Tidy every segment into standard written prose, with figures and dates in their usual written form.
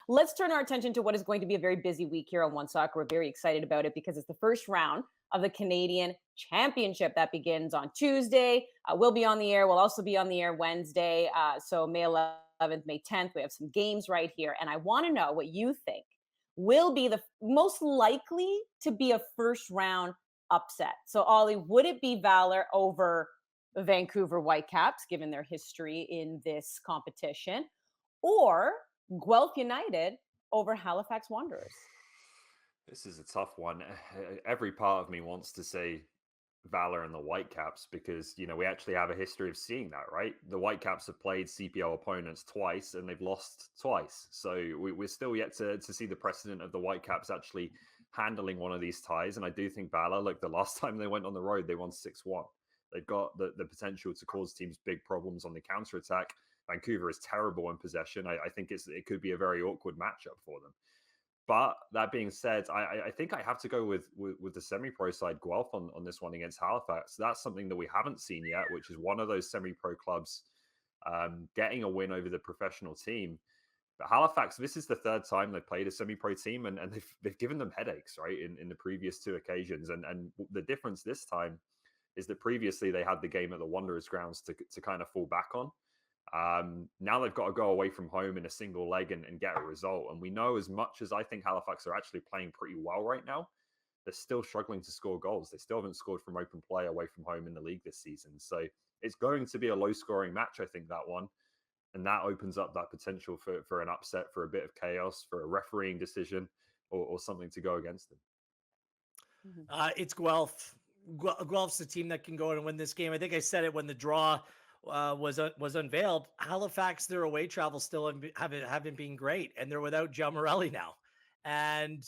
let's turn our attention to what is going to be a very busy week here on OneSoccer. We're very excited about it because it's the first round of the Canadian Championship that begins on Tuesday. We'll be on the air. We'll also be on the air Wednesday. So May 11th, May 10th, we have some games right here. And I want to know what you think will be the most likely to be a first round upset. So, Ollie, would it be Valor over the Vancouver Whitecaps, given their history in this competition, or Guelph United over Halifax Wanderers? This is a tough one. Every part of me wants to say Valor and the Whitecaps because, we actually have a history of seeing that, right? The Whitecaps have played CPL opponents twice and they've lost twice. So we're still yet to see the precedent of the Whitecaps actually handling one of these ties. And I do think Valor, look, the last time they went on the road, they won 6-1. They've got the potential to cause teams big problems on the counter-attack. Vancouver is terrible in possession. I think it could be a very awkward matchup for them. But that being said, I think I have to go with the semi-pro side, Guelph, on this one against Halifax. That's something that we haven't seen yet, which is one of those semi-pro clubs getting a win over the professional team. But Halifax, this is the third time they've played a semi-pro team, and they've given them headaches, right, in the previous two occasions. And the difference this time is that previously they had the game at the Wanderers grounds to kind of fall back on. Now they've got to go away from home in a single leg and get a result. And we know, as much as I think Halifax are actually playing pretty well right now, they're still struggling to score goals. They still haven't scored from open play away from home in the league this season. So it's going to be a low-scoring match, I think, that one. And that opens up that potential for an upset, for a bit of chaos, for a refereeing decision, or something to go against them. It's Guelph. Guelph's the team that can go and win this game. I think I said it when the draw was unveiled. Halifax, their away travel still haven't been great, and they're without Joe Morelli now. And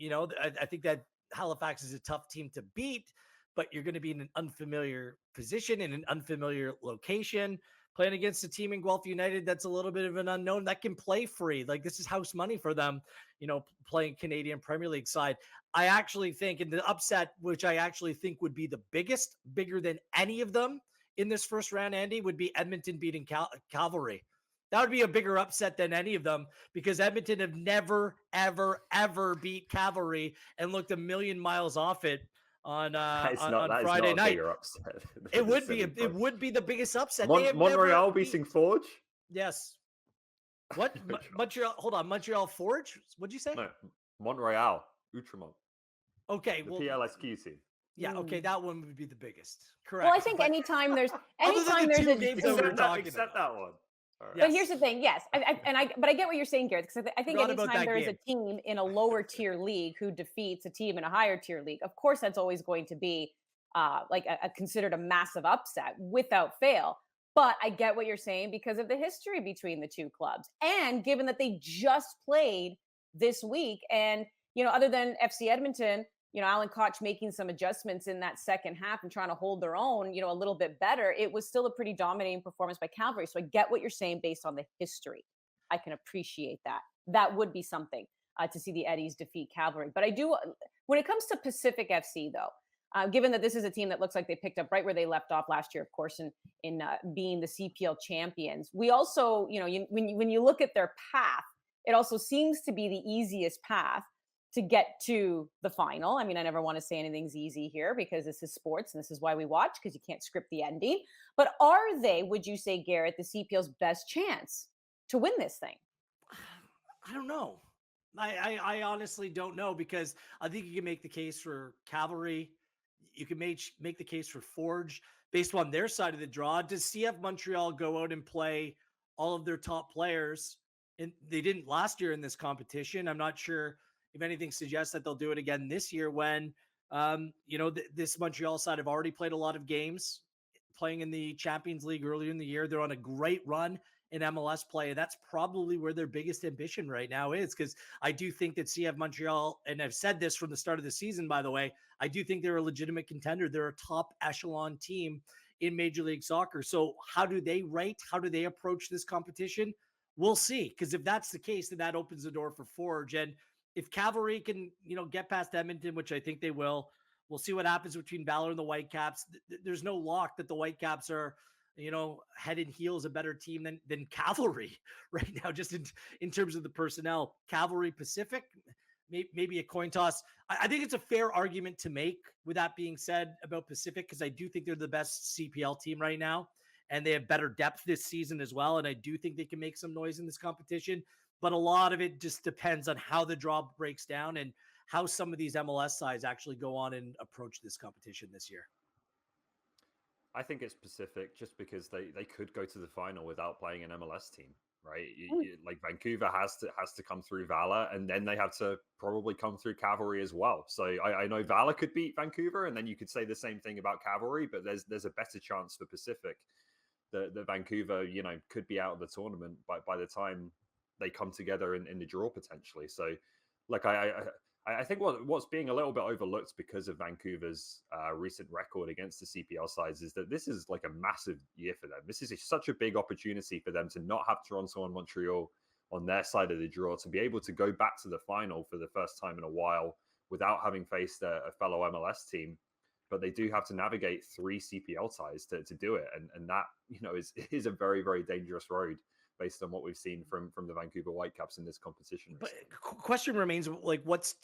I think that Halifax is a tough team to beat, but you're going to be in an unfamiliar position in an unfamiliar location, playing against a team in Guelph United that's a little bit of an unknown that can play free. Like, this is house money for them, playing Canadian Premier League side. I actually think in the upset, which I actually think would be the bigger than any of them in this first round, Andy, would be Edmonton beating Cavalry. That would be a bigger upset than any of them, because Edmonton have never, ever, ever beat Cavalry and looked a million miles off it on Friday night. It would be the biggest upset. Montreal beating Forge? Yes. What? Montreal? Hold on. Montreal Forge? What'd you say? No, Montreal. Outremont. Okay. The PLSQ team. Yeah, okay, that one would be the biggest. Correct. Well, I think anytime there's a except that one. Right. But here's the thing, yes, but I get what you're saying, Gareth, because I think anytime there is a team in a lower tier league who defeats a team in a higher tier league, of course that's always going to be considered a massive upset without fail. But I get what you're saying because of the history between the two clubs, and given that they just played this week, and other than FC Edmonton, Alan Koch making some adjustments in that second half and trying to hold their own, a little bit better, it was still a pretty dominating performance by Cavalry. So I get what you're saying based on the history. I can appreciate that. That would be something to see the Eddies defeat Cavalry. But I do, when it comes to Pacific FC, though, given that this is a team that looks like they picked up right where they left off last year, of course, in being the CPL champions, we also, when you look at their path, it also seems to be the easiest path to get to the final. I mean, I never want to say anything's easy here because this is sports and this is why we watch, because you can't script the ending. But are they, would you say, Garrett, the CPL's best chance to win this thing? I don't know. I honestly don't know, because I think you can make the case for Cavalry. You can make the case for Forge based on their side of the draw. Does CF Montreal go out and play all of their top players? And they didn't last year in this competition. I'm not sure if anything suggests that they'll do it again this year, when, this Montreal side have already played a lot of games playing in the Champions League earlier in the year. They're on a great run in MLS play. And that's probably where their biggest ambition right now is, because I do think that CF Montreal, and I've said this from the start of the season, by the way, I do think they're a legitimate contender. They're a top echelon team in Major League Soccer. So how do they rate? How do they approach this competition? We'll see. Because if that's the case, then that opens the door for Forge. And if Cavalry can, get past Edmonton, which I think they will, we'll see what happens between Valor and the Whitecaps. There's no lock that the Whitecaps are, head and heels a better team than Cavalry right now, just in terms of the personnel. Cavalry Pacific, maybe a coin toss. I think it's a fair argument to make, with that being said, about Pacific, because I do think they're the best CPL team right now, and they have better depth this season as well. And I do think they can make some noise in this competition. But a lot of it just depends on how the draw breaks down and how some of these MLS sides actually go on and approach this competition this year. I think it's Pacific just because they could go to the final without playing an MLS team, right? Like Vancouver has to come through Valor, and then they have to probably come through Cavalry as well. So I know Valor could beat Vancouver, and then you could say the same thing about Cavalry, but there's a better chance for Pacific that Vancouver, could be out of the tournament by the time they come together in the draw potentially. So, like I think what's being a little bit overlooked because of Vancouver's recent record against the CPL sides is that this is like a massive year for them. This is such a big opportunity for them to not have Toronto and Montreal on their side of the draw, to be able to go back to the final for the first time in a while without having faced a fellow MLS team. But they do have to navigate 3 CPL ties to do it. And that, is a very, very dangerous road based on what we've seen from the Vancouver Whitecaps in this competition. But question remains, like, what's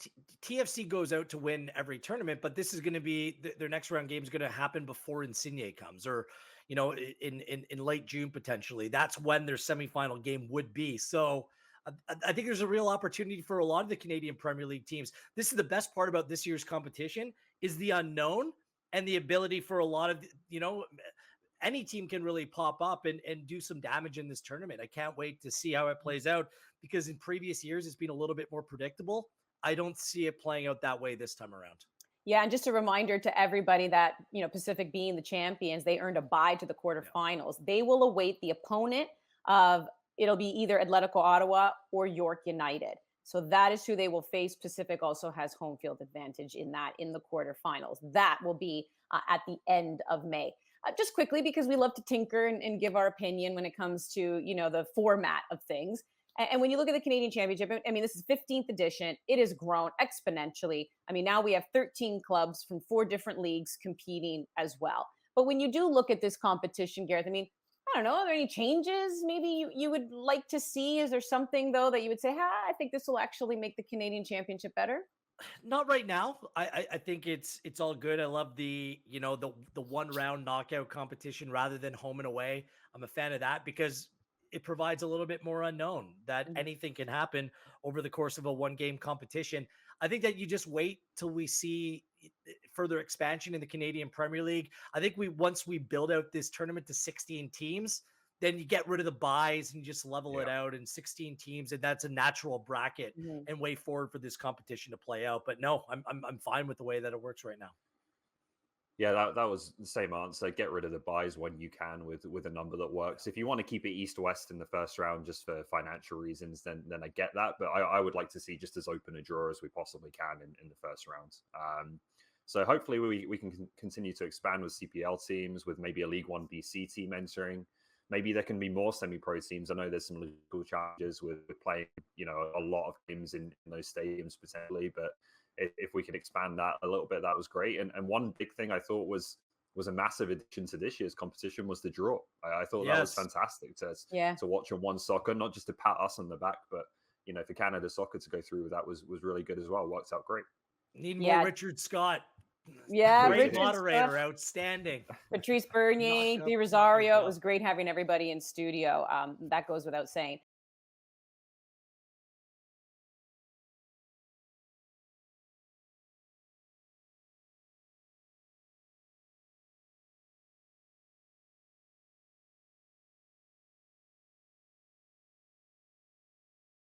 TFC goes out to win every tournament, but this is going to be their next round game is going to happen before Insigne comes, or, in late June, potentially. That's when their semifinal game would be. So I think there's a real opportunity for a lot of the Canadian Premier League teams. This is the best part about this year's competition, is the unknown and the ability for a lot of, any team can really pop up and do some damage in this tournament. I can't wait to see how it plays out, because in previous years, it's been a little bit more predictable. I don't see it playing out that way this time around. Yeah, and just a reminder to everybody that, Pacific being the champions, they earned a bye to the quarterfinals. They will await the opponent of, it'll be either Atletico Ottawa or York United. So that is who they will face. Pacific also has home field advantage in the quarterfinals. That will be at the end of May. Just quickly, because we love to tinker and give our opinion when it comes to, the format of things. And when you look at the Canadian Championship, this is 15th edition. It has grown exponentially. Now we have 13 clubs from 4 different leagues competing as well. But when you do look at this competition, Gareth, I don't know, are there any changes maybe you would like to see? Is there something, though, that you would say, I think this will actually make the Canadian Championship better? Not right now. I think it's all good. I love the one round knockout competition rather than home and away. I'm a fan of that because it provides a little bit more unknown, that anything can happen over the course of a 1-game competition. I think that you just wait till we see further expansion in the Canadian Premier League. I think once we build out this tournament to 16 teams, then you get rid of the buys and you just level it out in 16 teams, and that's a natural bracket and way forward for this competition to play out. But no, I'm fine with the way that it works right now. Yeah, that was the same answer. Get rid of the buys when you can with a number that works. If you want to keep it east-west in the first round just for financial reasons, then I get that. But I would like to see just as open a draw as we possibly can in the first round. So hopefully we can continue to expand with CPL teams, with maybe a League One BC team entering. Maybe there can be more semi-pro teams. I know there's some logistical challenges with playing, a lot of games in those stadiums potentially. But if we can expand that a little bit, that was great. And one big thing I thought was a massive addition to this year's competition was the draw. I thought that was fantastic to watch on OneSoccer, not just to pat us on the back, but for Canada Soccer to go through with that was really good as well. Worked out great. Need more Richard Scott. Yeah, great moderator, outstanding. Patrice Bernier, Di Rosario. It was great having everybody in studio. That goes without saying.